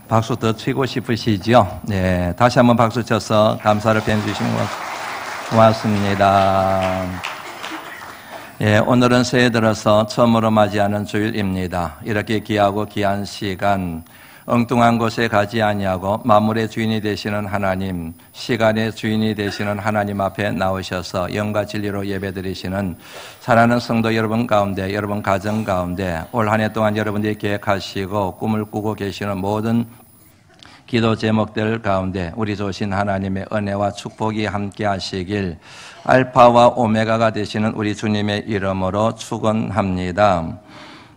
박수 더 치고 싶으시죠? 네, 다시 한번 박수 쳐서 감사를 표해주시면 고맙습니다. 예, 오늘은 새해 들어서 처음으로 맞이하는 주일입니다. 이렇게 귀하고 귀한 시간, 엉뚱한 곳에 가지 아니하고 만물의 주인이 되시는 하나님, 시간의 주인이 되시는 하나님 앞에 나오셔서 영과 진리로 예배드리시는 사랑하는 성도 여러분 가운데, 여러분 가정 가운데 올 한 해 동안 여러분들이 계획하시고 꿈을 꾸고 계시는 모든 기도 제목들 가운데 우리 좋으신 하나님의 은혜와 축복이 함께 하시길 알파와 오메가가 되시는 우리 주님의 이름으로 축원합니다.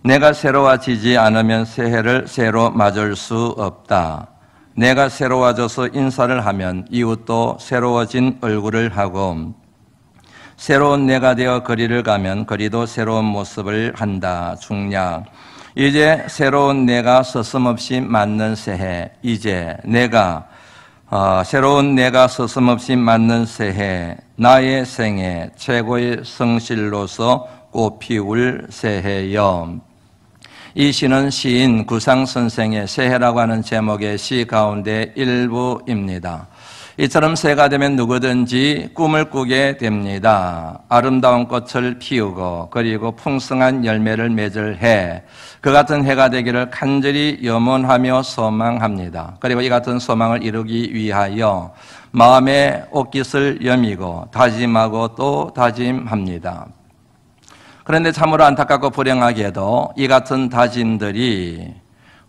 내가 새로워지지 않으면 새해를 새로 맞을 수 없다. 내가 새로워져서 인사를 하면 이웃도 새로워진 얼굴을 하고 새로운 내가 되어 거리를 가면 거리도 새로운 모습을 한다. 중략. 이제 새로운 내가 서슴없이 맞는 새해. 이제 내가 새로운 내가 서슴없이 맞는 새해. 나의 생애 최고의 성실로서 꽃피울 새해여. 이 시는 시인 구상 선생의 새해라고 하는 제목의 시 가운데 일부입니다. 이처럼 새가 되면 누구든지 꿈을 꾸게 됩니다. 아름다운 꽃을 피우고 그리고 풍성한 열매를 맺을 해, 그 같은 해가 되기를 간절히 염원하며 소망합니다. 그리고 이 같은 소망을 이루기 위하여 마음의 옷깃을 여미고 다짐하고 또 다짐합니다. 그런데 참으로 안타깝고 불행하게도 이 같은 다짐들이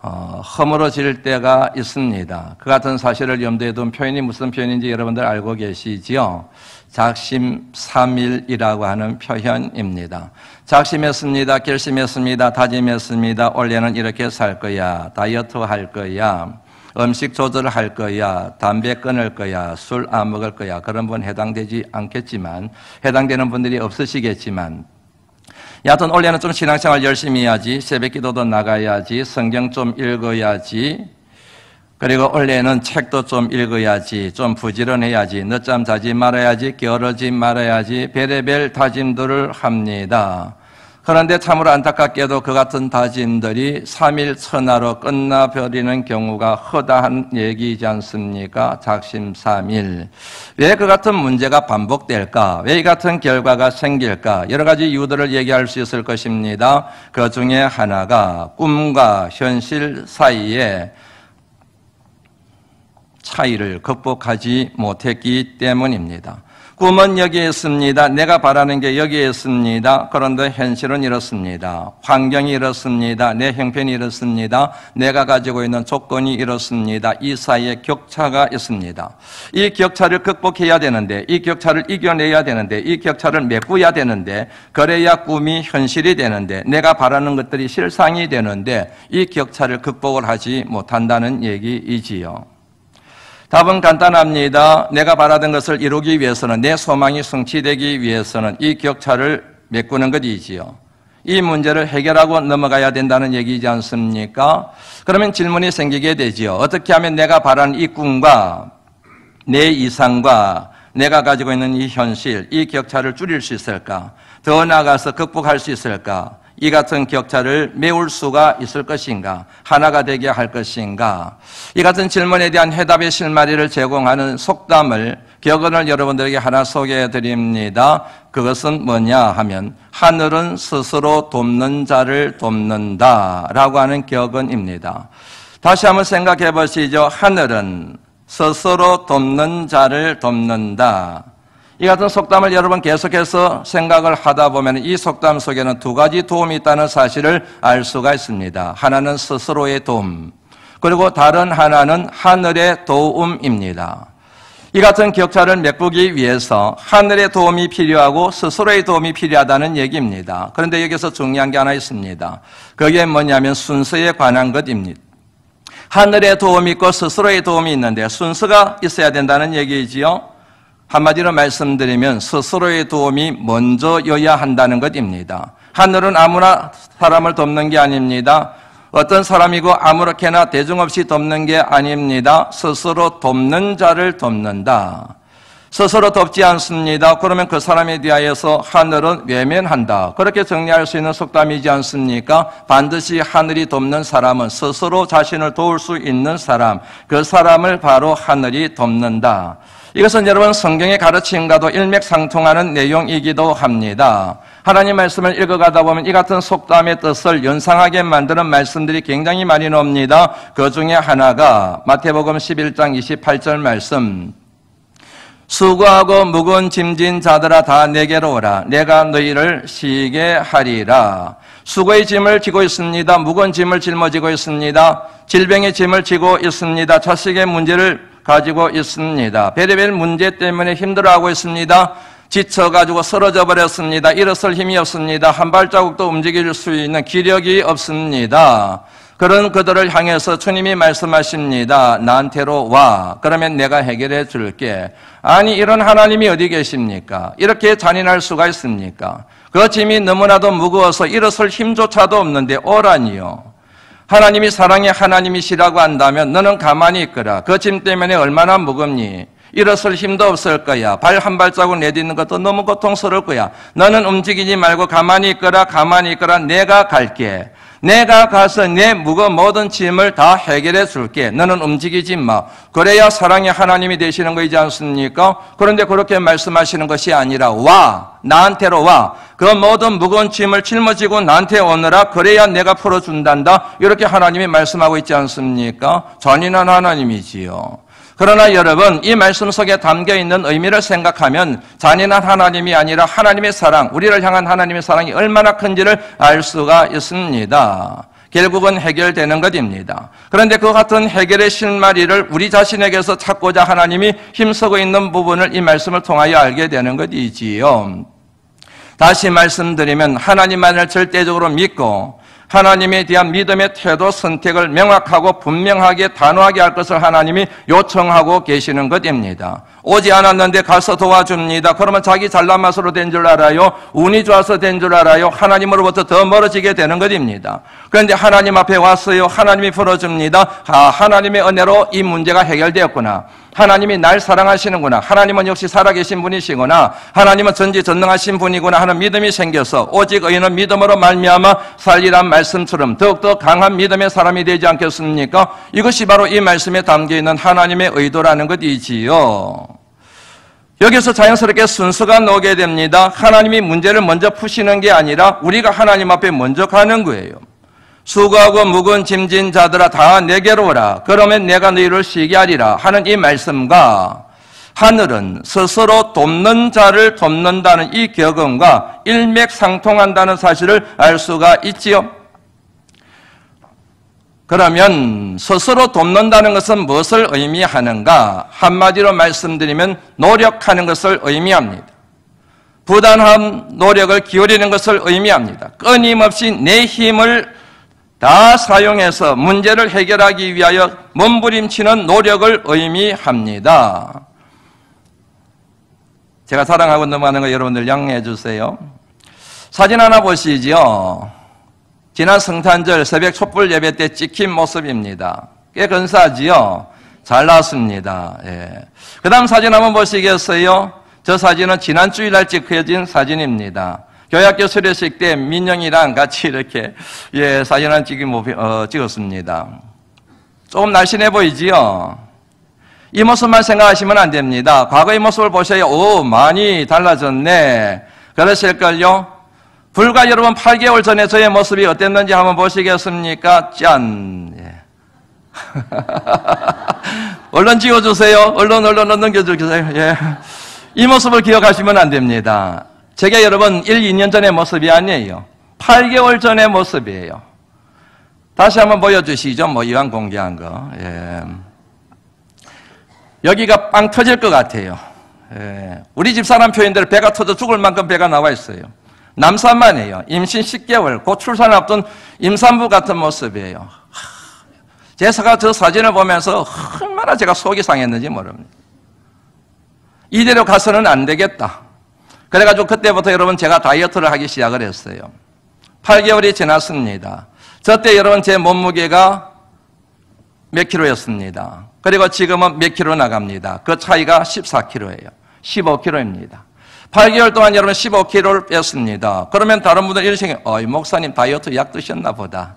허물어질 때가 있습니다. 그 같은 사실을 염두에 둔 표현이 무슨 표현인지 여러분들 알고 계시지요? 작심삼일이라고 하는 표현입니다. 작심했습니다. 결심했습니다. 다짐했습니다. 올해는 이렇게 살 거야. 다이어트 할 거야. 음식 조절할 거야. 담배 끊을 거야. 술 안 먹을 거야. 그런 분 해당되지 않겠지만, 해당되는 분들이 없으시겠지만, 여하튼 올해는 좀 신앙생활 열심히 해야지, 새벽기도도 나가야지, 성경 좀 읽어야지, 그리고 올해는 책도 좀 읽어야지, 좀 부지런해야지, 늦잠 자지 말아야지, 게으르지 말아야지, 별의별 다짐들을 합니다. 그런데 참으로 안타깝게도 그 같은 다짐들이 3일 천하로 끝나버리는 경우가 허다한 얘기이지 않습니까? 작심삼일. 왜 그 같은 문제가 반복될까? 왜 이 같은 결과가 생길까? 여러 가지 이유들을 얘기할 수 있을 것입니다. 그 중에 하나가 꿈과 현실 사이에 차이를 극복하지 못했기 때문입니다. 꿈은 여기에 있습니다. 내가 바라는 게 여기에 있습니다. 그런데 현실은 이렇습니다. 환경이 이렇습니다. 내 형편이 이렇습니다. 내가 가지고 있는 조건이 이렇습니다. 이 사이에 격차가 있습니다. 이 격차를 극복해야 되는데, 이 격차를 이겨내야 되는데, 이 격차를 메꾸어야 되는데, 그래야 꿈이 현실이 되는데, 내가 바라는 것들이 실상이 되는데, 이 격차를 극복을 하지 못한다는 얘기이지요. 답은 간단합니다. 내가 바라던 것을 이루기 위해서는, 내 소망이 성취되기 위해서는 이 격차를 메꾸는 것이지요. 이 문제를 해결하고 넘어가야 된다는 얘기이지 않습니까? 그러면 질문이 생기게 되지요. 어떻게 하면 내가 바라는 이 꿈과 내 이상과 내가 가지고 있는 이 현실, 이 격차를 줄일 수 있을까? 더 나아가서 극복할 수 있을까? 이 같은 격차를 메울 수가 있을 것인가? 하나가 되게 할 것인가? 이 같은 질문에 대한 해답의 실마리를 제공하는 속담을, 격언을 여러분들에게 하나 소개해 드립니다. 그것은 뭐냐 하면, 하늘은 스스로 돕는 자를 돕는다 라고 하는 격언입니다. 다시 한번 생각해 보시죠. 하늘은 스스로 돕는 자를 돕는다. 이 같은 속담을 여러분 계속해서 생각을 하다 보면 이 속담 속에는 두 가지 도움이 있다는 사실을 알 수가 있습니다. 하나는 스스로의 도움, 그리고 다른 하나는 하늘의 도움입니다. 이 같은 격차를 메꾸기 위해서 하늘의 도움이 필요하고 스스로의 도움이 필요하다는 얘기입니다. 그런데 여기서 중요한 게 하나 있습니다. 그게 뭐냐면 순서에 관한 것입니다. 하늘의 도움이 있고 스스로의 도움이 있는데 순서가 있어야 된다는 얘기이지요. 한마디로 말씀드리면 스스로의 도움이 먼저여야 한다는 것입니다. 하늘은 아무나 사람을 돕는 게 아닙니다. 어떤 사람이고 아무렇게나 대중 없이 돕는 게 아닙니다. 스스로 돕는 자를 돕는다. 스스로 돕지 않습니다. 그러면 그 사람에 대하여서 하늘은 외면한다. 그렇게 정리할 수 있는 속담이지 않습니까? 반드시 하늘이 돕는 사람은 스스로 자신을 도울 수 있는 사람, 그 사람을 바로 하늘이 돕는다. 이것은 여러분 성경의 가르침과도 일맥상통하는 내용이기도 합니다. 하나님 말씀을 읽어가다 보면 이 같은 속담의 뜻을 연상하게 만드는 말씀들이 굉장히 많이 나옵니다. 그 중에 하나가 마태복음 11장 28절 말씀, 수고하고 무거운 짐진 자들아 다 내게로 오라. 내가 너희를 쉬게 하리라. 수고의 짐을 지고 있습니다. 무거운 짐을 짊어지고 있습니다. 질병의 짐을 지고 있습니다. 자식의 문제를 가지고 있습니다. 별의별 문제 때문에 힘들어하고 있습니다. 지쳐가지고 쓰러져 버렸습니다. 일어설 힘이 없습니다. 한 발자국도 움직일 수 있는 기력이 없습니다. 그런 그들을 향해서 주님이 말씀하십니다. 나한테로 와. 그러면 내가 해결해 줄게. 아니, 이런 하나님이 어디 계십니까? 이렇게 잔인할 수가 있습니까? 그 짐이 너무나도 무거워서 일어설 힘조차도 없는데 오라니요. 하나님이 사랑의 하나님이시라고 한다면 너는 가만히 있거라. 그 짐 때문에 얼마나 무겁니? 일어설 힘도 없을 거야. 발 한 발자국 내딛는 것도 너무 고통스러울 거야. 너는 움직이지 말고 가만히 있거라. 가만히 있거라. 내가 갈게. 내가 가서 내 무거운 모든 짐을 다 해결해 줄게. 너는 움직이지 마. 그래야 사랑의 하나님이 되시는 거이지 않습니까? 그런데 그렇게 말씀하시는 것이 아니라 와. 나한테로 와. 그 모든 무거운 짐을 짊어지고 나한테 오너라. 그래야 내가 풀어준단다. 이렇게 하나님이 말씀하고 있지 않습니까? 잔인한 하나님이지요. 그러나 여러분, 이 말씀 속에 담겨있는 의미를 생각하면 잔인한 하나님이 아니라 하나님의 사랑, 우리를 향한 하나님의 사랑이 얼마나 큰지를 알 수가 있습니다. 결국은 해결되는 것입니다. 그런데 그 같은 해결의 실마리를 우리 자신에게서 찾고자 하나님이 힘쓰고 있는 부분을 이 말씀을 통하여 알게 되는 것이지요. 다시 말씀드리면 하나님만을 절대적으로 믿고 하나님에 대한 믿음의 태도, 선택을 명확하고 분명하게 단호하게 할 것을 하나님이 요청하고 계시는 것입니다. 오지 않았는데 가서 도와줍니다. 그러면 자기 잘난 맛으로 된 줄 알아요? 운이 좋아서 된 줄 알아요? 하나님으로부터 더 멀어지게 되는 것입니다. 그런데 하나님 앞에 왔어요. 하나님이 풀어줍니다. 하나님의 은혜로 이 문제가 해결되었구나. 하나님이 날 사랑하시는구나. 하나님은 역시 살아계신 분이시구나. 하나님은 전지전능하신 분이구나 하는 믿음이 생겨서 오직 의인은 믿음으로 말미암아 살리란 말씀처럼 더욱더 강한 믿음의 사람이 되지 않겠습니까? 이것이 바로 이 말씀에 담겨있는 하나님의 의도라는 것이지요. 여기서 자연스럽게 순서가 나오게 됩니다. 하나님이 문제를 먼저 푸시는 게 아니라 우리가 하나님 앞에 먼저 가는 거예요. 수고하고 무거운 짐진 자들아 다 내게로 오라. 그러면 내가 너희를 쉬게 하리라 하는 이 말씀과 하늘은 스스로 돕는 자를 돕는다는 이 격언과 일맥상통한다는 사실을 알 수가 있지요. 그러면 스스로 돕는다는 것은 무엇을 의미하는가? 한마디로 말씀드리면 노력하는 것을 의미합니다. 부단한 노력을 기울이는 것을 의미합니다. 끊임없이 내 힘을 다 사용해서 문제를 해결하기 위하여 몸부림치는 노력을 의미합니다. 제가 자랑하고 넘어가는 거 여러분들 양해해 주세요. 사진 하나 보시죠. 지난 성탄절 새벽 촛불 예배 때 찍힌 모습입니다. 꽤 근사하지요? 잘 나왔습니다. 예. 그 다음 사진 한번 보시겠어요? 저 사진은 지난 주일날 찍혀진 사진입니다. 교회학교 수료식 때 민영이랑 같이 이렇게 사진을 찍었습니다. 조금 날씬해 보이지요? 이 모습만 생각하시면 안 됩니다. 과거의 모습을 보셔야 많이 달라졌네 그러실걸요? 불과 여러분 8개월 전에 저의 모습이 어땠는지 한번 보시겠습니까? 짠! 예. 얼른 지워주세요. 얼른 넘겨주세요. 예. 이 모습을 기억하시면 안 됩니다. 제가 여러분 1, 2년 전의 모습이 아니에요. 8개월 전의 모습이에요. 다시 한번 보여주시죠. 이왕 공개한 거. 예. 여기가 빵 터질 것 같아요. 예. 우리 집사람 표현대로 배가 터져 죽을 만큼 배가 나와 있어요. 남산만이에요. 임신 10개월, 곧 출산을 앞둔 임산부 같은 모습이에요. 제가 저 사진을 보면서 얼마나 제가 속이 상했는지 모릅니다. 이대로 가서는 안 되겠다. 그래가지고 그때부터 여러분 제가 다이어트를 하기 시작을 했어요. 8개월이 지났습니다. 저때 여러분 제 몸무게가 몇 킬로였습니다. 그리고 지금은 몇 킬로 나갑니다. 그 차이가 14킬로예요. 15kg입니다. 8개월 동안 여러분 15kg를 뺐습니다. 그러면 다른 분들 이런 생각이, 목사님 다이어트 약 드셨나 보다.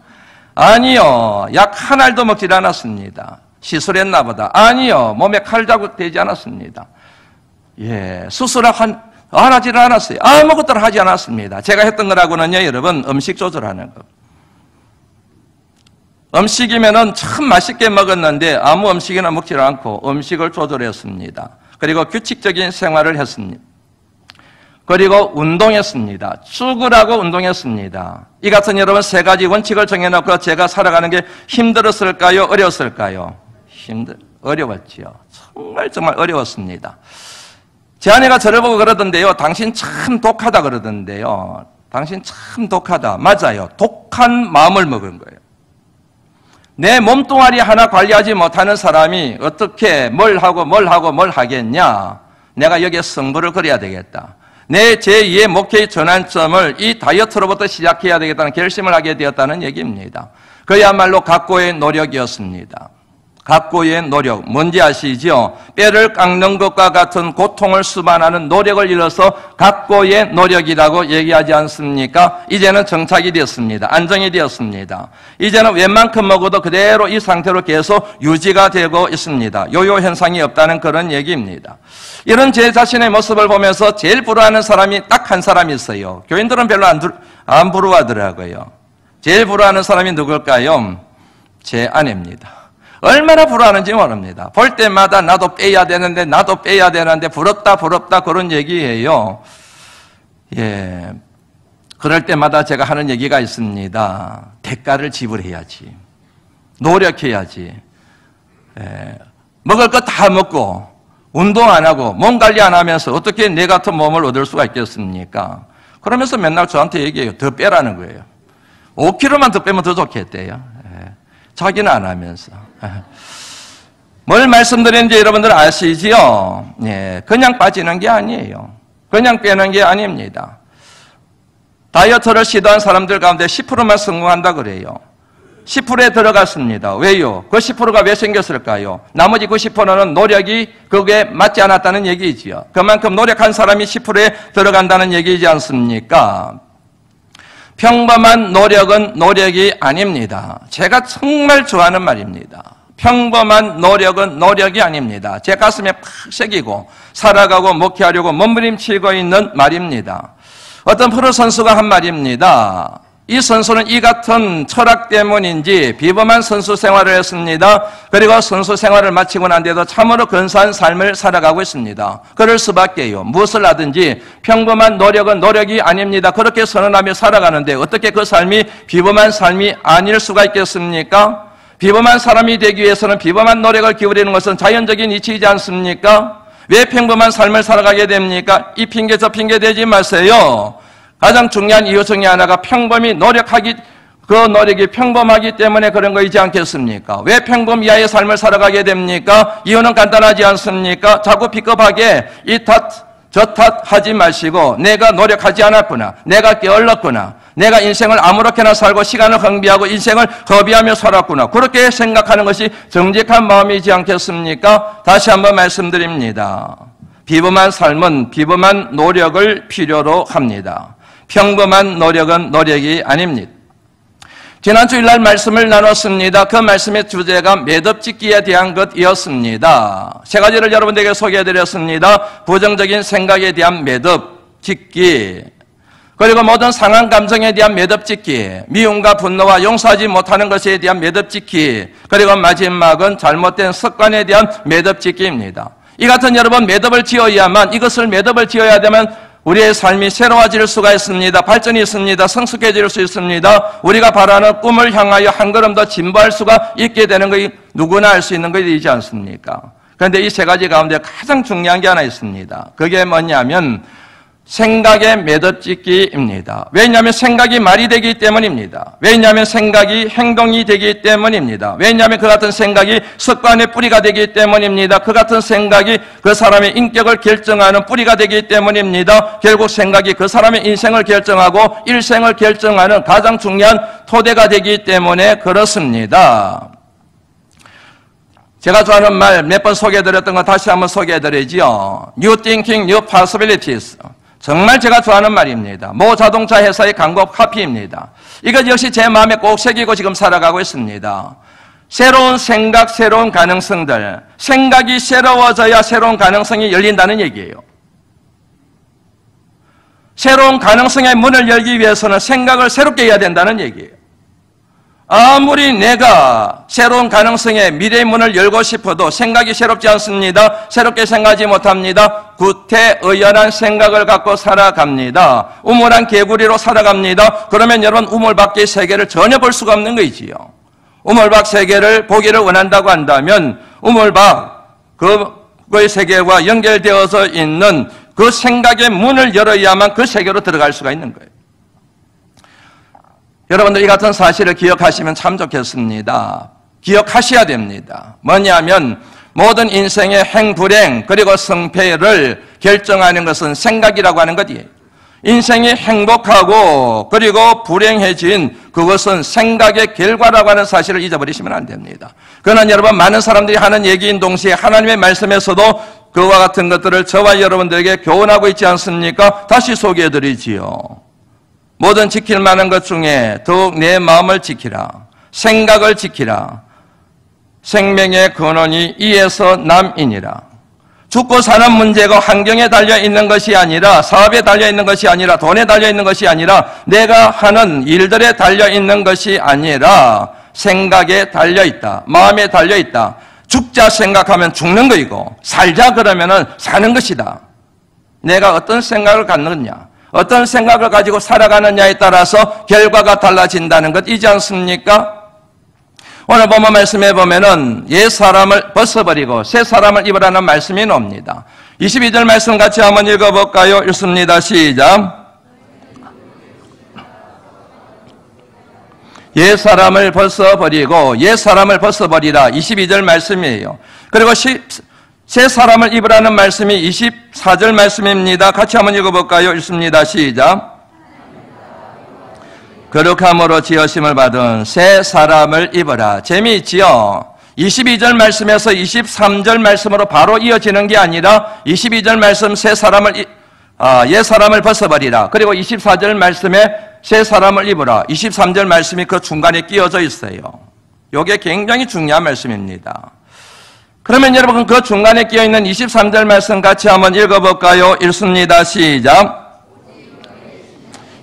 아니요. 약 한 알도 먹지 않았습니다. 시술했나 보다. 아니요. 몸에 칼 자국 되지 않았습니다. 예, 수술을 하질 않았어요. 아무것도 하지 않았습니다. 제가 했던 거라고는요, 여러분, 음식 조절하는 거. 음식이면은 참 맛있게 먹었는데 아무 음식이나 먹지 않고 음식을 조절했습니다. 그리고 규칙적인 생활을 했습니다. 그리고 운동했습니다. 죽으라고 운동했습니다. 이 같은 여러분 세 가지 원칙을 정해놓고 제가 살아가는 게 힘들었을까요? 어려웠을까요? 어려웠지요. 정말 어려웠습니다. 제 아내가 저를 보고 그러던데요. 당신 참 독하다 그러던데요. 당신 참 독하다. 맞아요. 독한 마음을 먹은 거예요. 내 몸뚱아리 하나 관리하지 못하는 사람이 어떻게 뭘 하겠냐. 내가 여기에 승부를 걸어야 되겠다. 내 제2의 목회의 전환점을 이 다이어트로부터 시작해야 되겠다는 결심을 하게 되었다는 얘기입니다. 그야말로 각고의 노력이었습니다. 각고의 노력, 뭔지 아시죠? 뼈를 깎는 것과 같은 고통을 수반하는 노력을 이뤄서 각고의 노력이라고 얘기하지 않습니까? 이제는 정착이 되었습니다. 안정이 되었습니다. 이제는 웬만큼 먹어도 그대로 이 상태로 계속 유지가 되고 있습니다. 요요 현상이 없다는 그런 얘기입니다. 이런 제 자신의 모습을 보면서 제일 부러워하는 사람이 딱 한 사람이 있어요. 교인들은 별로 안 부러워하더라고요. 제일 부러워하는 사람이 누굴까요? 제 아내입니다. 얼마나 부러워하는지 모릅니다. 볼 때마다 나도 빼야 되는데 부럽다 그런 얘기예요. 예, 그럴 때마다 제가 하는 얘기가 있습니다. 대가를 지불해야지. 노력해야지. 예, 먹을 거 다 먹고 운동 안 하고 몸 관리 안 하면서 어떻게 내 같은 몸을 얻을 수가 있겠습니까? 그러면서 맨날 저한테 얘기해요. 더 빼라는 거예요. 5kg만 더 빼면 더 좋겠대요. 예, 자기는 안 하면서. 뭘 말씀드리는지 여러분들 아시지요? 예, 그냥 빠지는 게 아니에요. 그냥 빼는 게 아닙니다. 다이어트를 시도한 사람들 가운데 10%만 성공한다 그래요. 10%에 들어갔습니다. 왜요? 그 10%가 왜 생겼을까요? 나머지 90%는 노력이 그게 맞지 않았다는 얘기지요. 그만큼 노력한 사람이 10%에 들어간다는 얘기지 않습니까? 평범한 노력은 노력이 아닙니다. 제가 정말 좋아하는 말입니다. 평범한 노력은 노력이 아닙니다. 제 가슴에 팍 새기고 살아가고 목회하려고 몸부림치고 있는 말입니다. 어떤 프로 선수가 한 말입니다. 이 선수는 이 같은 철학 때문인지 비범한 선수 생활을 했습니다. 그리고 선수 생활을 마치고 난 뒤에도 참으로 근사한 삶을 살아가고 있습니다. 그럴 수밖에요. 무엇을 하든지 평범한 노력은 노력이 아닙니다. 그렇게 선언하며 살아가는데 어떻게 그 삶이 비범한 삶이 아닐 수가 있겠습니까? 비범한 사람이 되기 위해서는 비범한 노력을 기울이는 것은 자연적인 이치이지 않습니까? 왜 평범한 삶을 살아가게 됩니까? 이 핑계 저 핑계 대지 마세요. 가장 중요한 이유 중에 하나가 평범히 노력하기, 그 노력이 평범하기 때문에 그런 거이지 않겠습니까? 왜 평범 이하의 삶을 살아가게 됩니까? 이유는 간단하지 않습니까? 자꾸 비겁하게 이 탓, 저 탓 하지 마시고 내가 노력하지 않았구나, 내가 게을렀구나, 내가 인생을 아무렇게나 살고 시간을 낭비하고 인생을 허비하며 살았구나, 그렇게 생각하는 것이 정직한 마음이지 않겠습니까? 다시 한번 말씀드립니다. 비범한 삶은 비범한 노력을 필요로 합니다. 평범한 노력은 노력이 아닙니다. 지난 주일날 말씀을 나눴습니다. 그 말씀의 주제가 매듭짓기에 대한 것이었습니다. 세 가지를 여러분들에게 소개해드렸습니다. 부정적인 생각에 대한 매듭짓기, 그리고 모든 상한 감정에 대한 매듭짓기, 미움과 분노와 용서하지 못하는 것에 대한 매듭짓기, 그리고 마지막은 잘못된 습관에 대한 매듭짓기입니다. 이 같은 여러분 매듭을 지어야만, 이것을 매듭을 지어야 되면 우리의 삶이 새로워질 수가 있습니다. 발전이 있습니다. 성숙해질 수 있습니다. 우리가 바라는 꿈을 향하여 한 걸음 더 진보할 수가 있게 되는 것이 누구나 알 수 있는 것이지 않습니까? 그런데 이 세 가지 가운데 가장 중요한 게 하나 있습니다. 그게 뭐냐면 생각의 매듭짓기입니다. 왜냐하면 생각이 말이 되기 때문입니다. 왜냐하면 생각이 행동이 되기 때문입니다. 왜냐하면 그 같은 생각이 습관의 뿌리가 되기 때문입니다. 그 같은 생각이 그 사람의 인격을 결정하는 뿌리가 되기 때문입니다. 결국 생각이 그 사람의 인생을 결정하고 일생을 결정하는 가장 중요한 토대가 되기 때문에 그렇습니다. 제가 좋아하는 말 몇 번 소개해드렸던 거 다시 한번 소개해드리지요. New Thinking, New Possibilities. 정말 제가 좋아하는 말입니다. 모 자동차 회사의 광고 카피입니다. 이것 역시 제 마음에 꼭 새기고 지금 살아가고 있습니다. 새로운 생각, 새로운 가능성들. 생각이 새로워져야 새로운 가능성이 열린다는 얘기예요. 새로운 가능성의 문을 열기 위해서는 생각을 새롭게 해야 된다는 얘기예요. 아무리 내가 새로운 가능성의 미래의 문을 열고 싶어도 생각이 새롭지 않습니다. 새롭게 생각하지 못합니다. 구태의연한 생각을 갖고 살아갑니다. 우물한 개구리로 살아갑니다. 그러면 여러분 우물 밖의 세계를 전혀 볼 수가 없는 거지요. 우물 밖 세계를 보기를 원한다고 한다면 우물 밖 그의 세계와 연결되어져 있는 그 생각의 문을 열어야만 그 세계로 들어갈 수가 있는 거예요. 여러분들 이 같은 사실을 기억하시면 참 좋겠습니다. 기억하셔야 됩니다. 뭐냐면 모든 인생의 행불행 그리고 성패를 결정하는 것은 생각이라고 하는 것이에요. 인생이 행복하고 그리고 불행해진 그것은 생각의 결과라고 하는 사실을 잊어버리시면 안 됩니다. 그러나 여러분 많은 사람들이 하는 얘기인 동시에 하나님의 말씀에서도 그와 같은 것들을 저와 여러분들에게 교훈하고 있지 않습니까? 다시 소개해드리지요. 모든 지킬 만한 것 중에 더욱 내 마음을 지키라. 생각을 지키라. 생명의 근원이 이에서 남이니라. 죽고 사는 문제가 환경에 달려있는 것이 아니라 사업에 달려있는 것이 아니라 돈에 달려있는 것이 아니라 내가 하는 일들에 달려있는 것이 아니라 생각에 달려있다. 마음에 달려있다. 죽자 생각하면 죽는 거이고 살자 그러면은 사는 것이다. 내가 어떤 생각을 갖느냐 어떤 생각을 가지고 살아가느냐에 따라서 결과가 달라진다는 것 이지 않습니까? 오늘 본문 말씀에 보면은 옛 사람을 벗어버리고 새 사람을 입으라는 말씀이 나옵니다. 22절 말씀 같이 한번 읽어볼까요? 읽습니다. 시작. 옛 사람을 벗어버리고 옛 사람을 벗어버리라. 22절 말씀이에요. 그리고 새 사람을 입으라는 말씀이 24절 말씀입니다. 같이 한번 읽어볼까요? 읽습니다. 시작. 거룩함으로 지으심을 받은 새 사람을 입어라. 재미있지요? 22절 말씀에서 23절 말씀으로 바로 이어지는 게 아니라 22절 말씀 옛 사람을 벗어버리라. 그리고 24절 말씀에 새 사람을 입어라. 23절 말씀이 그 중간에 끼어져 있어요. 이게 굉장히 중요한 말씀입니다. 그러면 여러분 그 중간에 끼어있는 23절 말씀 같이 한번 읽어볼까요? 읽습니다. 시작.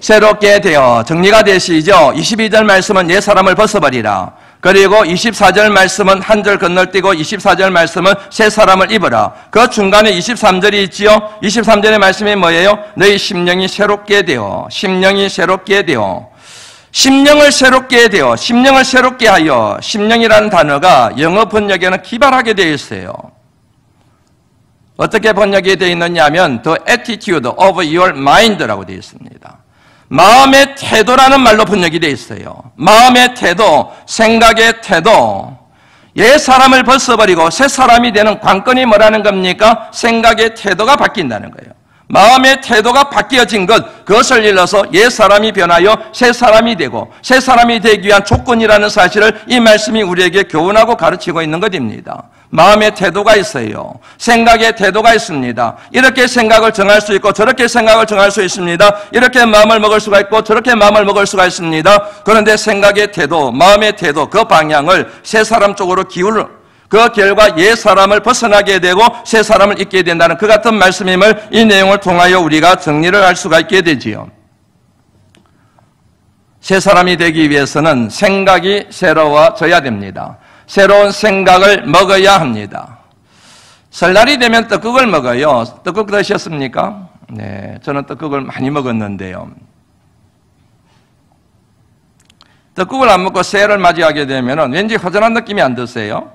새롭게 되어 정리가 되시죠? 22절 말씀은 옛 사람을 벗어버리라. 그리고 24절 말씀은 한 절 건널뛰고 24절 말씀은 새 사람을 입어라. 그 중간에 23절이 있지요? 23절의 말씀이 뭐예요? 너희 심령이 새롭게 되어 심령이 새롭게 되어 심령을 새롭게 되어 심령을 새롭게 하여 심령이라는 단어가 영어 번역에는 기발하게 되어 있어요. 어떻게 번역이 되어 있느냐 하면 The attitude of your mind라고 되어 있습니다. 마음의 태도라는 말로 번역이 되어 있어요. 마음의 태도, 생각의 태도. 옛 사람을 벗어버리고 새 사람이 되는 관건이 뭐라는 겁니까? 생각의 태도가 바뀐다는 거예요. 마음의 태도가 바뀌어진 것, 그것을 일러서 옛 사람이 변하여 새 사람이 되고 새 사람이 되기 위한 조건이라는 사실을 이 말씀이 우리에게 교훈하고 가르치고 있는 것입니다. 마음의 태도가 있어요. 생각의 태도가 있습니다. 이렇게 생각을 정할 수 있고 저렇게 생각을 정할 수 있습니다. 이렇게 마음을 먹을 수가 있고 저렇게 마음을 먹을 수가 있습니다. 그런데 생각의 태도, 마음의 태도, 그 방향을 새 사람 쪽으로 그 결과 옛 사람을 벗어나게 되고 새 사람을 입게 된다는 그 같은 말씀임을 이 내용을 통하여 우리가 정리를 할 수가 있게 되지요. 새 사람이 되기 위해서는 생각이 새로워져야 됩니다. 새로운 생각을 먹어야 합니다. 설날이 되면 떡국을 먹어요. 떡국 드셨습니까? 네, 저는 떡국을 많이 먹었는데요. 떡국을 안 먹고 새해를 맞이하게 되면 왠지 허전한 느낌이 안 드세요?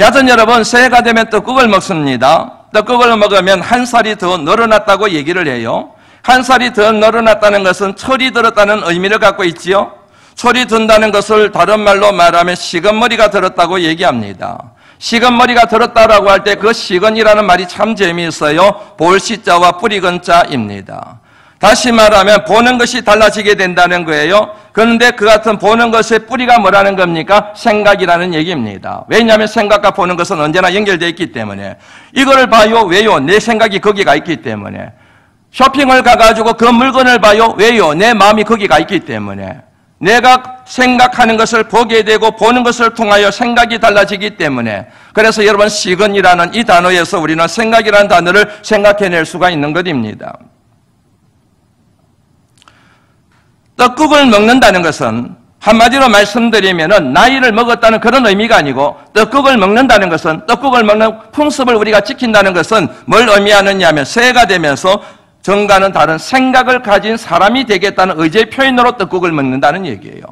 여하튼 여러분, 새해가 되면 떡국을 먹습니다. 떡국을 먹으면 한 살이 더 늘어났다고 얘기를 해요. 한 살이 더 늘어났다는 것은 철이 들었다는 의미를 갖고 있지요. 철이 든다는 것을 다른 말로 말하면 시건머리가 들었다고 얘기합니다. 시건머리가 들었다라고 할 때 그 시건이라는 말이 참 재미있어요. 볼시자와 뿌리건자입니다. 다시 말하면 보는 것이 달라지게 된다는 거예요. 그런데 그 같은 보는 것의 뿌리가 뭐라는 겁니까? 생각이라는 얘기입니다. 왜냐하면 생각과 보는 것은 언제나 연결되어 있기 때문에. 이거를 봐요. 왜요? 내 생각이 거기가 있기 때문에. 쇼핑을 가가지고 그 물건을 봐요. 왜요? 내 마음이 거기가 있기 때문에. 내가 생각하는 것을 보게 되고 보는 것을 통하여 생각이 달라지기 때문에. 그래서 여러분 시근이라는 이 단어에서 우리는 생각이라는 단어를 생각해낼 수가 있는 것입니다. 떡국을 먹는다는 것은 한마디로 말씀드리면은 나이를 먹었다는 그런 의미가 아니고, 떡국을 먹는다는 것은, 떡국을 먹는 풍습을 우리가 지킨다는 것은 뭘 의미하느냐 하면 새해가 되면서 전과는 다른 생각을 가진 사람이 되겠다는 의지의 표현으로 떡국을 먹는다는 얘기예요.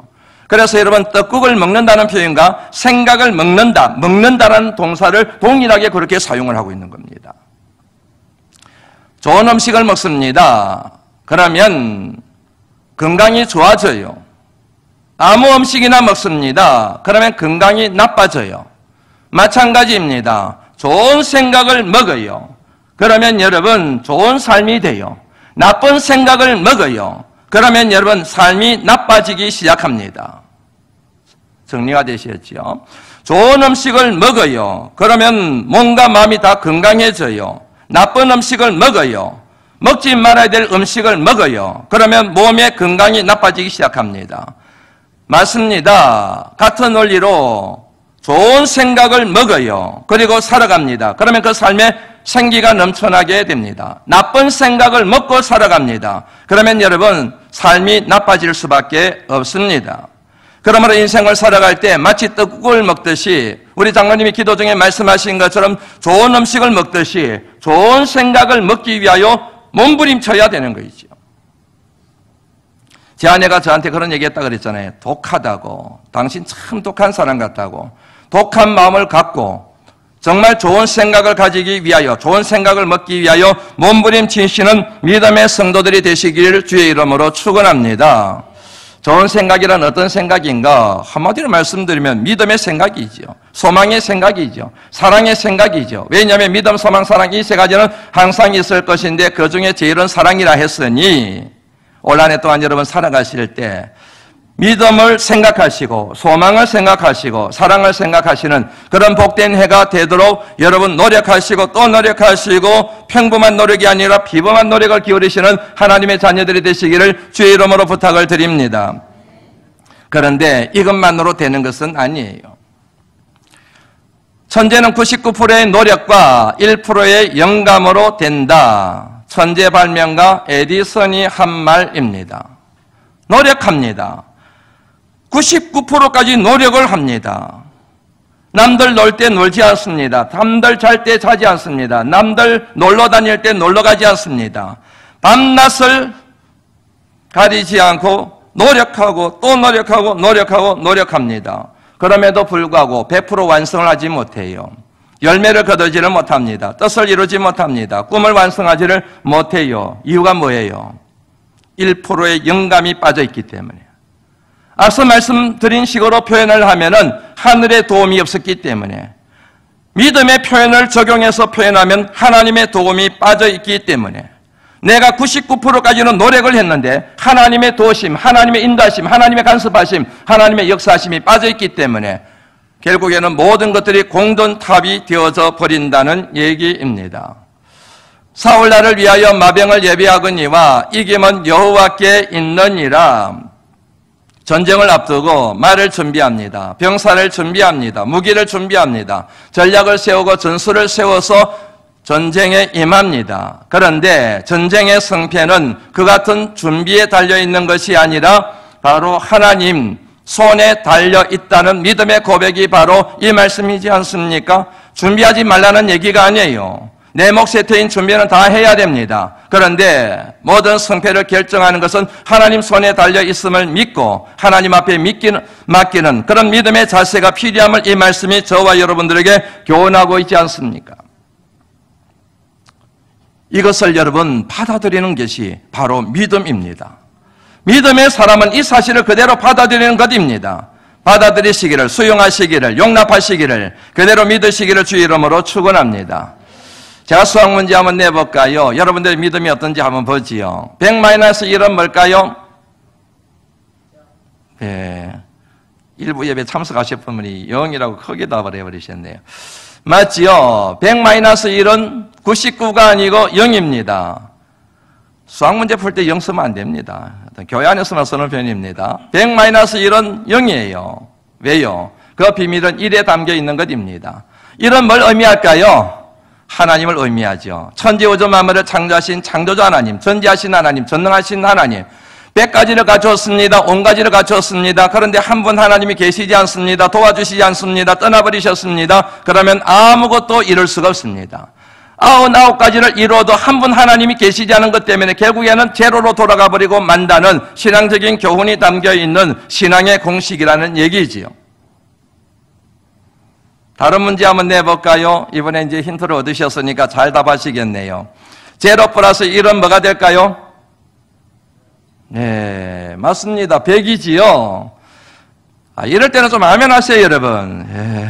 그래서 여러분 떡국을 먹는다는 표현과 생각을 먹는다, 먹는다라는 동사를 동일하게 그렇게 사용을 하고 있는 겁니다. 좋은 음식을 먹습니다. 그러면 건강이 좋아져요. 아무 음식이나 먹습니다. 그러면 건강이 나빠져요. 마찬가지입니다. 좋은 생각을 먹어요. 그러면 여러분 좋은 삶이 돼요. 나쁜 생각을 먹어요. 그러면 여러분 삶이 나빠지기 시작합니다. 정리가 되시겠죠? 좋은 음식을 먹어요. 그러면 몸과 마음이 다 건강해져요. 나쁜 음식을 먹어요. 먹지 말아야 될 음식을 먹어요. 그러면 몸의 건강이 나빠지기 시작합니다. 맞습니다. 같은 원리로 좋은 생각을 먹어요. 그리고 살아갑니다. 그러면 그 삶에 생기가 넘쳐나게 됩니다. 나쁜 생각을 먹고 살아갑니다. 그러면 여러분 삶이 나빠질 수밖에 없습니다. 그러므로 인생을 살아갈 때 마치 떡국을 먹듯이 우리 장로님이 기도 중에 말씀하신 것처럼 좋은 음식을 먹듯이 좋은 생각을 먹기 위하여 몸부림쳐야 되는 거이죠. 제 아내가 저한테 그런 얘기했다 그랬잖아요. 독하다고. 당신 참 독한 사람 같다고. 독한 마음을 갖고 정말 좋은 생각을 가지기 위하여, 좋은 생각을 먹기 위하여 몸부림치시는 믿음의 성도들이 되시기를 주의 이름으로 축원합니다. 좋은 생각이란 어떤 생각인가? 한마디로 말씀드리면 믿음의 생각이죠. 소망의 생각이죠. 사랑의 생각이죠. 왜냐하면 믿음, 소망, 사랑 이 세 가지는 항상 있을 것인데 그 중에 제일은 사랑이라 했으니 올 한 해 동안 여러분 살아가실 때 믿음을 생각하시고 소망을 생각하시고 사랑을 생각하시는 그런 복된 해가 되도록 여러분 노력하시고 또 노력하시고 평범한 노력이 아니라 비범한 노력을 기울이시는 하나님의 자녀들이 되시기를 주의 이름으로 부탁을 드립니다. 그런데 이것만으로 되는 것은 아니에요. 천재는 99%의 노력과 1%의 영감으로 된다. 천재 발명가 에디슨이 한 말입니다. 노력합니다. 99%까지 노력을 합니다. 남들 놀 때 놀지 않습니다. 남들 잘 때 자지 않습니다. 남들 놀러 다닐 때 놀러 가지 않습니다. 밤낮을 가리지 않고 노력하고 또 노력하고 노력합니다. 그럼에도 불구하고 100% 완성을 하지 못해요. 열매를 거두지를 못합니다. 뜻을 이루지 못합니다. 꿈을 완성하지를 못해요. 이유가 뭐예요? 1%의 영감이 빠져 있기 때문에. 앞서 말씀드린 식으로 표현을 하면은 하늘의 도움이 없었기 때문에, 믿음의 표현을 적용해서 표현하면 하나님의 도움이 빠져 있기 때문에, 내가 99%까지는 노력을 했는데 하나님의 도우심, 하나님의 인도하심, 하나님의 간섭하심, 하나님의 역사하심이 빠져 있기 때문에 결국에는 모든 것들이 공돈탑이 되어져 버린다는 얘기입니다. 사울 나를 위하여 마병을 예비하거니와 이김은 여호와께 있느니라. 전쟁을 앞두고 말을 준비합니다. 병사를 준비합니다. 무기를 준비합니다. 전략을 세우고 전술을 세워서 전쟁에 임합니다. 그런데 전쟁의 승패는 그 같은 준비에 달려있는 것이 아니라 바로 하나님 손에 달려있다는 믿음의 고백이 바로 이 말씀이지 않습니까? 준비하지 말라는 얘기가 아니에요. 내 몫에 트인 준비는 다 해야 됩니다. 그런데 모든 승패를 결정하는 것은 하나님 손에 달려있음을 믿고 하나님 앞에 맡기는 그런 믿음의 자세가 필요함을 이 말씀이 저와 여러분들에게 교훈하고 있지 않습니까? 이것을 여러분 받아들이는 것이 바로 믿음입니다. 믿음의 사람은 이 사실을 그대로 받아들이는 것입니다. 받아들이시기를, 수용하시기를, 용납하시기를, 그대로 믿으시기를 주의 이름으로 축원합니다. 제가 수학 문제 한번 내볼까요? 여러분들의 믿음이 어떤지 한번 보지요. 100-1은 뭘까요? 네. 일부 예배 참석하실 분이 0이라고 크게 답을 해버리셨네요. 맞지요? 100-1은 99가 아니고 0입니다. 수학 문제 풀 때 0 쓰면 안 됩니다. 교회 안에서만 쓰는 편입니다. 100-1은 0이에요. 왜요? 그 비밀은 1에 담겨 있는 것입니다. 1은 뭘 의미할까요? 하나님을 의미하죠. 천지우주 만물을 창조하신 창조주 하나님, 전지하신 하나님, 전능하신 하나님, 100가지를 갖추었습니다. 온 가지를 갖추었습니다. 그런데 한 분 하나님이 계시지 않습니다. 도와주시지 않습니다. 떠나버리셨습니다. 그러면 아무것도 이룰 수가 없습니다. 99가지를 이루어도 한 분 하나님이 계시지 않은 것 때문에 결국에는 제로로 돌아가 버리고 만다는 신앙적인 교훈이 담겨있는 신앙의 공식이라는 얘기지요. 다른 문제 한번 내볼까요? 이번에 이제 힌트를 얻으셨으니까 잘 답하시겠네요. 제로 플러스 1은 뭐가 될까요? 네, 맞습니다. 100이지요. 이럴 때는 좀 아멘하세요, 여러분. 예.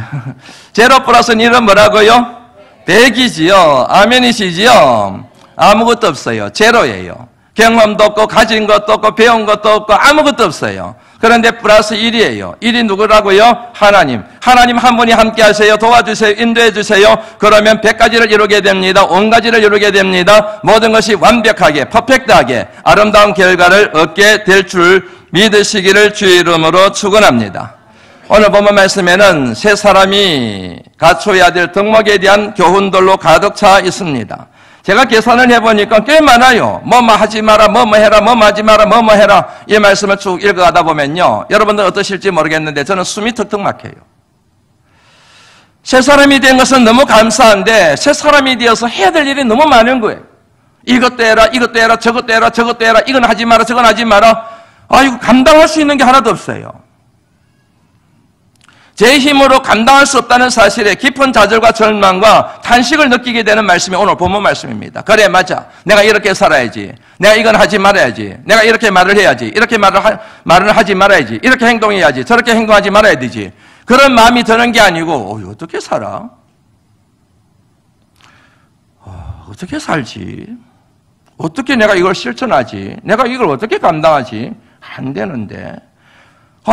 제로 플러스 1은 뭐라고요? 100이지요. 아멘이시지요? 아무것도 없어요. 제로예요. 경험도 없고 가진 것도 없고 배운 것도 없고 아무것도 없어요. 그런데 플러스 1이에요. 1이 누구라고요? 하나님. 하나님 한 분이 함께 하세요. 도와주세요. 인도해 주세요. 그러면 100가지를 이루게 됩니다. 온 가지를 이루게 됩니다. 모든 것이 완벽하게 퍼펙트하게 아름다운 결과를 얻게 될 줄 믿으시기를 주의 이름으로 축원합니다. 오늘 본문 말씀에는 세 사람이 갖춰야 될 덕목에 대한 교훈들로 가득 차 있습니다. 제가 계산을 해보니까 꽤 많아요. 뭐뭐 하지 마라, 뭐뭐 해라, 뭐뭐 하지 마라, 뭐뭐 해라. 이 말씀을 쭉 읽어가다 보면요. 여러분들 어떠실지 모르겠는데 저는 숨이 턱턱 막혀요. 새 사람이 된 것은 너무 감사한데 새 사람이 되어서 해야 될 일이 너무 많은 거예요. 이것도 해라, 이것도 해라, 저것도 해라, 저것도 해라, 이건 하지 마라, 저건 하지 마라. 이거 감당할 수 있는 게 하나도 없어요. 제 힘으로 감당할 수 없다는 사실에 깊은 좌절과 절망과 탄식을 느끼게 되는 말씀이 오늘 본문 말씀입니다. 그래, 맞아. 내가 이렇게 살아야지. 내가 이건 하지 말아야지. 내가 이렇게 말을 해야지. 이렇게 말을 하지 말아야지. 이렇게 행동해야지. 저렇게 행동하지 말아야 되지. 그런 마음이 드는 게 아니고 어떻게 살아? 어떻게 살지? 어떻게 내가 이걸 실천하지? 내가 이걸 어떻게 감당하지? 안 되는데.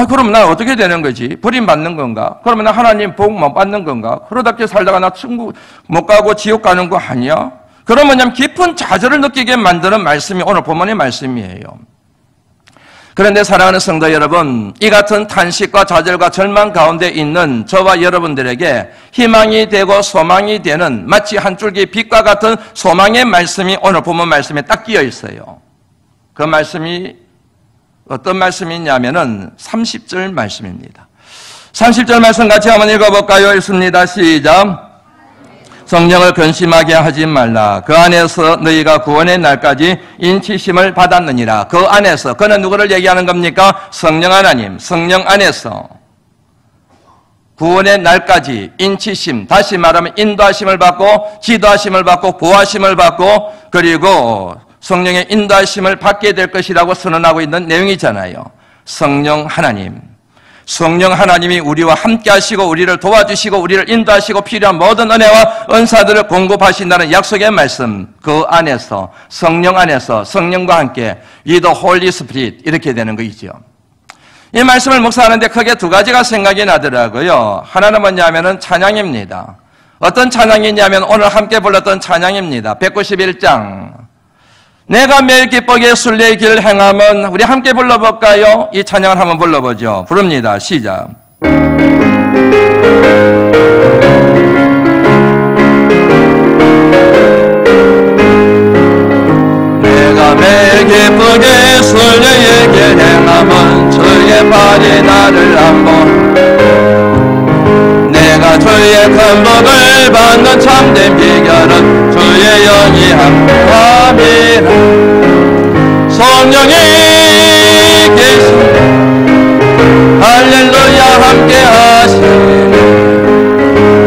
그럼 난 어떻게 되는 거지? 버림받는 건가? 그러면 나 하나님 복 못 받는 건가? 그러답게 살다가 나 천국 못 가고 지옥 가는 거 아니야? 그러면 뭐냐면 깊은 좌절을 느끼게 만드는 말씀이 오늘 본문의 말씀이에요. 그런데 사랑하는 성도 여러분, 이 같은 탄식과 좌절과 절망 가운데 있는 저와 여러분들에게 희망이 되고 소망이 되는 마치 한 줄기 빛과 같은 소망의 말씀이 오늘 본문 말씀에 딱 끼어 있어요. 그 말씀이 어떤 말씀이냐면은 30절 말씀입니다. 30절 말씀 같이 한번 읽어볼까요? 읽습니다. 시작. 성령을 근심하게 하지 말라. 그 안에서 너희가 구원의 날까지 인치심을 받았느니라. 그 안에서, 그는 누구를 얘기하는 겁니까? 성령 하나님, 성령 안에서 구원의 날까지 인치심, 다시 말하면 인도하심을 받고 지도하심을 받고 보호하심을 받고 그리고 성령의 인도하심을 받게 될 것이라고 선언하고 있는 내용이잖아요. 성령 하나님. 성령 하나님이 우리와 함께 하시고 우리를 도와주시고 우리를 인도하시고 필요한 모든 은혜와 은사들을 공급하신다는 약속의 말씀. 그 안에서, 성령 안에서 성령과 함께 with the Holy Spirit 이렇게 되는 것이죠. 이 말씀을 묵상하는데 크게 두 가지가 생각이 나더라고요. 하나는 뭐냐면은 찬양입니다. 어떤 찬양이냐면 오늘 함께 불렀던 찬양입니다. 191장. 내가 매일 기쁘게 순례의 길을 행하면 우리 함께 불러볼까요? 이 찬양을 한번 불러보죠. 부릅니다. 시작. 내가 매일 기쁘게 순례의 길 행하면 주의 발이 나를 안고 내가 주의 큰 복을 받는 참된 비결은 주의 영이 함께함이라. 성령이 계시네 할렐루야 함께하시네.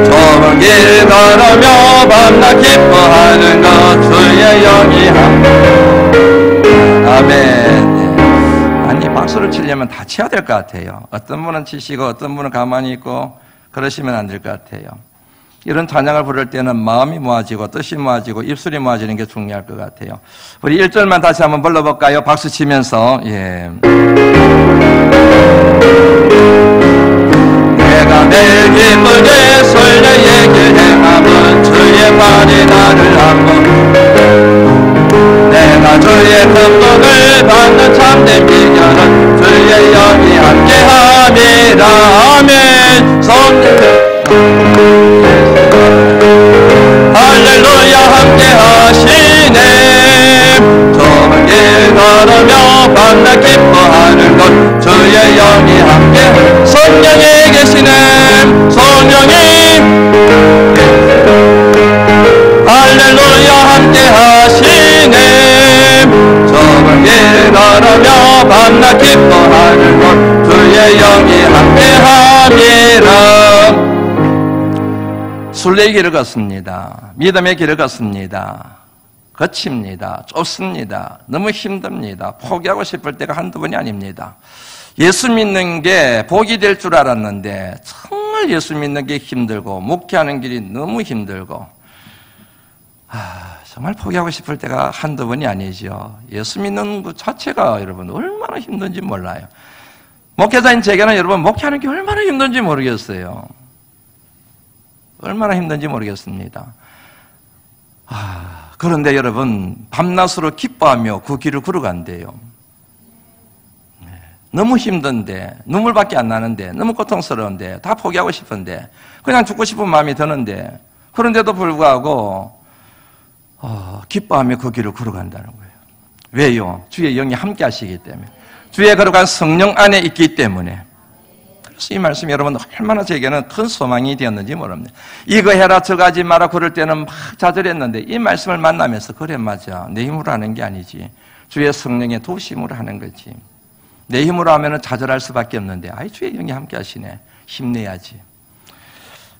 좁은 길 걸으며 밤낮 기뻐하는 것 주의 영이 함께. 아멘. 아니 박수를 치려면 다 쳐야 될 것 같아요. 어떤 분은 치시고 어떤 분은 가만히 있고 그러시면 안 될 것 같아요. 이런 찬양을 부를 때는 마음이 모아지고 뜻이 모아지고 입술이 모아지는 게 중요할 것 같아요. 우리 1절만 다시 한번 불러볼까요? 박수 치면서. 예. 내가 매일 기쁘게 설레게 행함은 주의 발이 나를 안고 내가 주의 큰 복을 받는 참된 비결은 주의 영이 함께함이라. 아멘. 할렐루야 함께하시네. 좁은 길 걸으며 밤낮 기뻐하는 것 주의 영이 함께 성령이 계시네. 성령이 할렐루야 함께하시네. 좁은 길 걸으며 밤낮 기뻐하는 것 주의 영이 함께함이라. 순례의 길을 걷습니다. 믿음의 길을 걷습니다. 거칩니다. 좁습니다. 너무 힘듭니다. 포기하고 싶을 때가 한두 번이 아닙니다. 예수 믿는 게 복이 될 줄 알았는데 정말 예수 믿는 게 힘들고 목회하는 길이 너무 힘들고 정말 포기하고 싶을 때가 한두 번이 아니죠. 예수 믿는 것 자체가 여러분 얼마나 힘든지 몰라요. 목회자인 제게는 여러분 목회하는 게 얼마나 힘든지 모르겠어요. 얼마나 힘든지 모르겠습니다. 그런데 여러분 밤낮으로 기뻐하며 그 길을 걸어간대요. 너무 힘든데 눈물밖에 안 나는데 너무 고통스러운데 다 포기하고 싶은데 그냥 죽고 싶은 마음이 드는데 그런데도 불구하고 기뻐하며 그 길을 걸어간다는 거예요. 왜요? 주의 영이 함께 하시기 때문에. 주의 거룩한 성령 안에 있기 때문에. 그래서 이 말씀이 여러분 얼마나 제게는 큰 소망이 되었는지 모릅니다. 이거 해라 저거 하지 마라 그럴 때는 막 좌절했는데 이 말씀을 만나면서 그래 맞아. 내 힘으로 하는 게 아니지. 주의 성령의 도심으로 하는 거지. 내 힘으로 하면 좌절할 수밖에 없는데 주의 영이 함께 하시네. 힘내야지.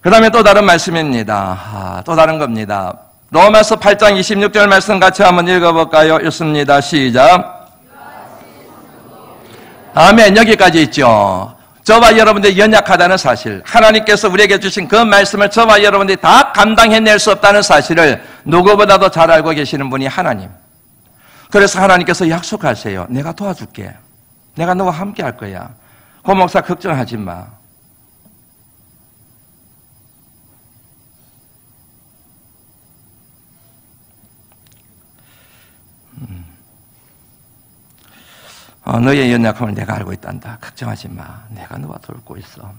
그 다음에 또 다른 말씀입니다. 또 다른 겁니다. 로마서 8장 26절 말씀 같이 한번 읽어볼까요? 읽습니다. 시작. 아멘. 여기까지 있죠. 저와 여러분들이 연약하다는 사실, 하나님께서 우리에게 주신 그 말씀을 저와 여러분들이 다 감당해낼 수 없다는 사실을 누구보다도 잘 알고 계시는 분이 하나님. 그래서 하나님께서 약속하세요. 내가 도와줄게. 내가 너와 함께 할 거야. 고 목사 걱정하지 마. 너의 연약함을 내가 알고 있단다. 걱정하지 마. 내가 너와 돕고 있어.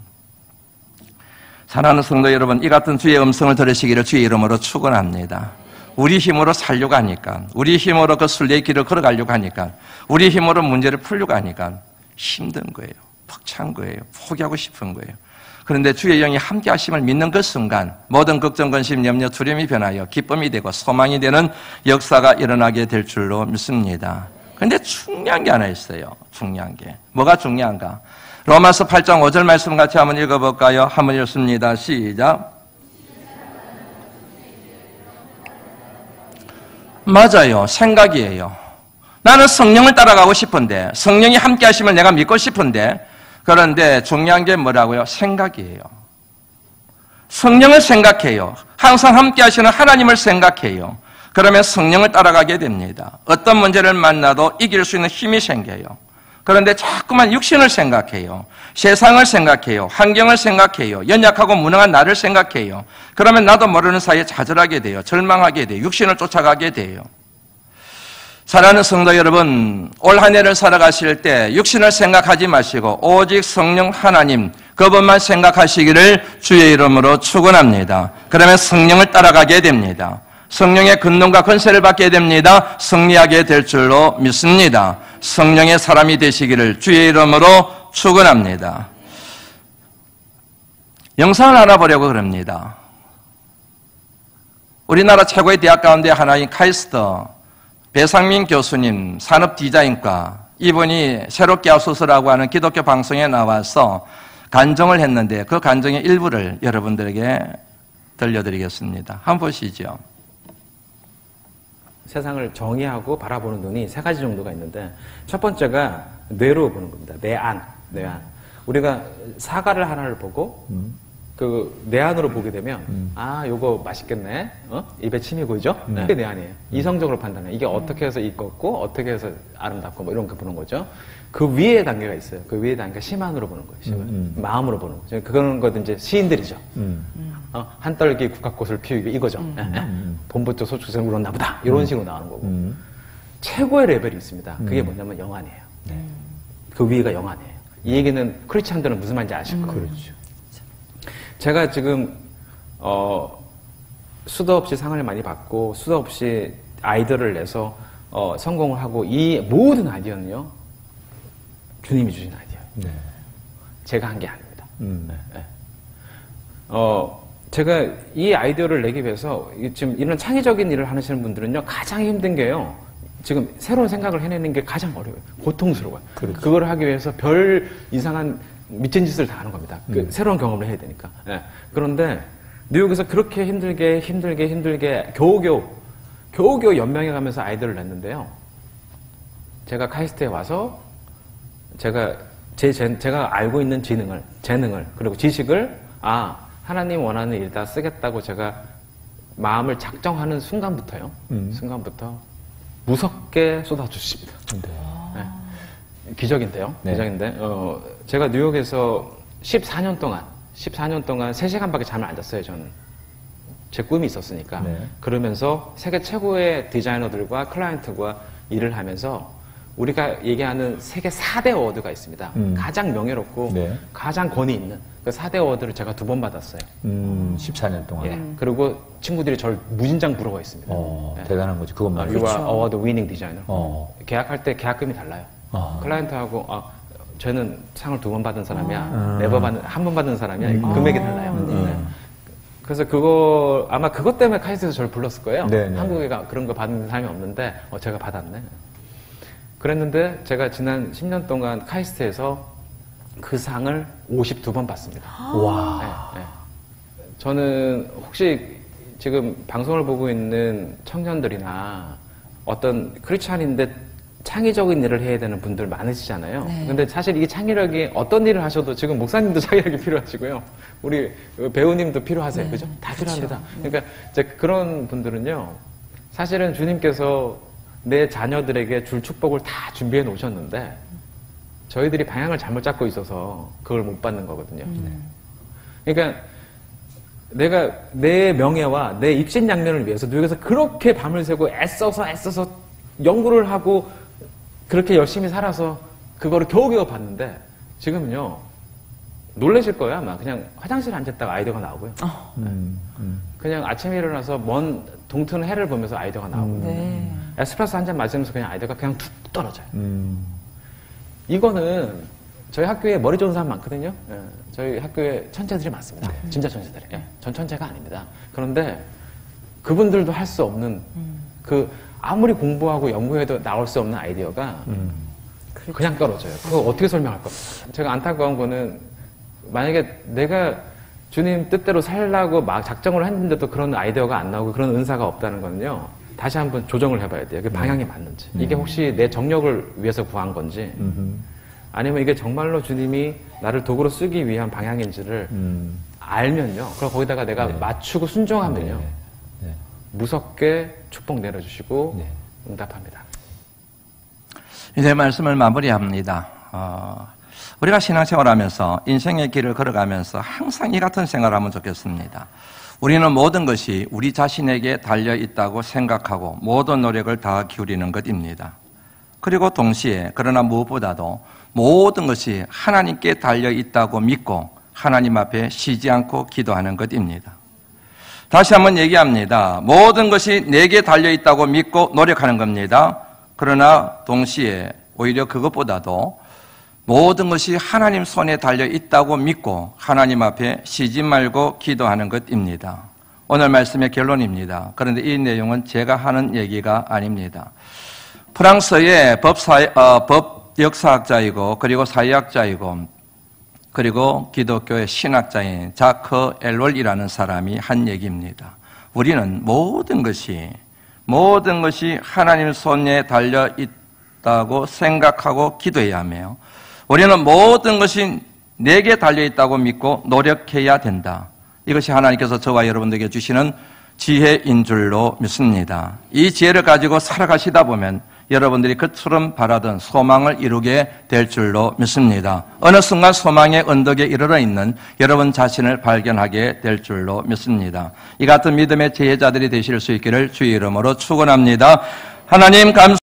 사랑하는 성도 여러분, 이 같은 주의 음성을 들으시기를 주의 이름으로 축원합니다. 우리 힘으로 살려고 하니까, 우리 힘으로 그 순례의 길을 걸어가려고 하니까, 우리 힘으로 문제를 풀려고 하니까 힘든 거예요. 벅찬 거예요. 포기하고 싶은 거예요. 그런데 주의 영이 함께 하심을 믿는 그 순간 모든 걱정, 근심, 염려, 두려움이 변하여 기쁨이 되고 소망이 되는 역사가 일어나게 될 줄로 믿습니다. 그런데 중요한 게 하나 있어요. 중요한 게. 뭐가 중요한가? 로마서 8장 5절 말씀 같이 한번 읽어볼까요? 한번 읽습니다. 시작. 맞아요. 생각이에요. 나는 성령을 따라가고 싶은데, 성령이 함께 하심을 내가 믿고 싶은데, 그런데 중요한 게 뭐라고요? 생각이에요. 성령을 생각해요. 항상 함께 하시는 하나님을 생각해요. 그러면 성령을 따라가게 됩니다. 어떤 문제를 만나도 이길 수 있는 힘이 생겨요. 그런데 자꾸만 육신을 생각해요. 세상을 생각해요. 환경을 생각해요. 연약하고 무능한 나를 생각해요. 그러면 나도 모르는 사이에 좌절하게 돼요. 절망하게 돼요. 육신을 쫓아가게 돼요. 사랑하는 성도 여러분, 올 한 해를 살아가실 때 육신을 생각하지 마시고 오직 성령 하나님 그분만 생각하시기를 주의 이름으로 축원합니다. 그러면 성령을 따라가게 됩니다. 성령의 근능과 권세를 받게 됩니다. 승리하게 될 줄로 믿습니다. 성령의 사람이 되시기를 주의 이름으로 축원합니다. 영상을 알아보려고 그럽니다. 우리나라 최고의 대학 가운데 하나인 카이스트 배상민 교수님 산업디자인과 이분이 새롭게 하소서라고 하는 기독교 방송에 나와서 간증을 했는데 그 간증의 일부를 여러분들에게 들려드리겠습니다. 한번 보시죠. 세상을 정의하고 바라보는 눈이 세 가지 정도가 있는데 첫 번째가 뇌로 보는 겁니다. 뇌안. 우리가 사과를 하나를 보고 그 내안으로 보게 되면 아 요거 맛있겠네, 입에 침이 고이죠. 그게 내안이에요. 이성적으로 판단해. 이게 어떻게 해서 이뻤고 어떻게 해서 아름답고 뭐 이런 거 보는 거죠. 그 위에 단계가 있어요. 그 위에 단계가 심안으로 보는 거예요. 심안. 마음으로 보는 거죠. 그런 것도 이제 시인들이죠. 한떨기 국화꽃을 피우기 이거죠. 봄부터 소축생 울었나 보다 이런 식으로 나오는 거고. 최고의 레벨이 있습니다. 그게 뭐냐면 영안이에요. 그 위가 영안이에요. 이 얘기는 크리스찬들은 무슨 말인지 아실 거예요. 그렇죠. 제가 지금 수도 없이 상을 많이 받고 수도 없이 아이디어를 내서 성공을 하고 이 모든 아이디어는요 주님이 주신 아이디어예요. 네. 제가 한 게 아닙니다. 네. 제가 이 아이디어를 내기 위해서 지금 이런 창의적인 일을 하시는 분들은요 가장 힘든 게요. 지금 새로운 생각을 해내는 게 가장 어려워요. 고통스러워요. 그렇죠. 그걸 하기 위해서 별 이상한 미친 짓을 다 하는 겁니다. 새로운 경험을 해야 되니까. 네. 그런데 뉴욕에서 그렇게 힘들게 겨우겨우 연명해 가면서 아이디어를 냈는데요. 제가 카이스트에 와서 제가 알고 있는 재능을 그리고 지식을 하나님 원하는 일다 쓰겠다고 제가 마음을 작정하는 순간부터 무섭게 쏟아주십니다. 네. 기적인데요. 네. 기적인데, 제가 뉴욕에서 14년 동안 3시간밖에 잠을 안 잤어요, 저는. 제 꿈이 있었으니까. 네. 그러면서 세계 최고의 디자이너들과 클라이언트와 일을 하면서 우리가 얘기하는 세계 4대 어워드가 있습니다. 가장 명예롭고 네. 가장 권위 있는 그 4대 어워드를 제가 2번 받았어요. 14년 동안. 예. 그리고 친구들이 저를 무진장 부러워했습니다. 예. 대단한 거지, 그것만. You are award winning designer. 계약할 때 계약금이 달라요. 클라이언트하고 쟤는 상을 2번 받은 사람이야. 한 번 받은 사람이야. 금액이 달라요. 네. 그래서 아마 그것 때문에 카이스트에서 저를 불렀을 거예요. 네네. 한국에 그런 거 받은 사람이 없는데 제가 받았네. 그랬는데 제가 지난 10년 동안 카이스트에서 그 상을 52번 받습니다. 와. 네, 네. 저는 혹시 지금 방송을 보고 있는 청년들이나 어떤 크리스찬인데 창의적인 일을 해야 되는 분들 많으시잖아요. 네. 근데 사실 이 창의력이 어떤 일을 하셔도 지금 목사님도 창의력이 필요하시고요. 우리 배우님도 필요하세요. 네. 그죠? 다 필요합니다. 그러니까 이제 그런 분들은요. 사실은 주님께서 내 자녀들에게 줄 축복을 다 준비해 놓으셨는데 저희들이 방향을 잘못 잡고 있어서 그걸 못 받는 거거든요. 그러니까 내가 내 명예와 내 입신양면을 위해서 뉴욕에서 그렇게 밤을 새고 애써서 연구를 하고 그렇게 열심히 살아서 그거를 겨우겨우 봤는데 지금은요 놀라실 거예요. 아마 그냥 화장실에 앉았다가 아이디어가 나오고요. 그냥 아침에 일어나서 먼 동트는 해를 보면서 아이디어가 나오고요. 네. 에스프레소 한 잔 마시면서 그냥 아이디어가 그냥 툭 떨어져요. 이거는 저희 학교에 머리 좋은 사람 많거든요. 예, 저희 학교에 천재들이 많습니다. 네. 진짜 천재들이. 예, 전 천재가 아닙니다. 그런데 그분들도 할 수 없는 아무리 공부하고 연구해도 나올 수 없는 아이디어가 그냥 떨어져요. 그거 어떻게 설명할 겁니까? 제가 안타까운 거는 만약에 내가 주님 뜻대로 살라고 막 작정을 했는데도 그런 아이디어가 안 나오고 그런 은사가 없다는 거는요. 다시 한번 조정을 해봐야 돼요. 그 방향이 맞는지. 이게 혹시 내 정력을 위해서 구한 건지 아니면 이게 정말로 주님이 나를 도구로 쓰기 위한 방향인지를 알면요. 그럼 거기다가 내가 맞추고 순종하면요. 무섭게 축복 내려주시고 응답합니다. 이제 말씀을 마무리합니다. 우리가 신앙생활하면서 인생의 길을 걸어가면서 항상 이 같은 생각을 하면 좋겠습니다. 우리는 모든 것이 우리 자신에게 달려있다고 생각하고 모든 노력을 다 기울이는 것입니다. 그리고 동시에 그러나 무엇보다도 모든 것이 하나님께 달려있다고 믿고 하나님 앞에 쉬지 않고 기도하는 것입니다. 다시 한번 얘기합니다. 모든 것이 내게 달려있다고 믿고 노력하는 겁니다. 그러나 동시에 오히려 그것보다도 모든 것이 하나님 손에 달려있다고 믿고 하나님 앞에 쉬지 말고 기도하는 것입니다. 오늘 말씀의 결론입니다. 그런데 이 내용은 제가 하는 얘기가 아닙니다. 프랑스의 법 역사학자이고 그리고 사회학자이고 그리고 기독교의 신학자인 자크 엘롤이라는 사람이 한 얘기입니다. 우리는 모든 것이 하나님 손에 달려있다고 생각하고 기도해야 하며 우리는 모든 것이 내게 달려있다고 믿고 노력해야 된다. 이것이 하나님께서 저와 여러분들에게 주시는 지혜인 줄로 믿습니다. 이 지혜를 가지고 살아가시다 보면 여러분들이 그처럼 바라던 소망을 이루게 될 줄로 믿습니다. 어느 순간 소망의 언덕에 이르러 있는 여러분 자신을 발견하게 될 줄로 믿습니다. 이 같은 믿음의 지혜자들이 되실 수 있기를 주의 이름으로 축원합니다. 하나님 감사합니다.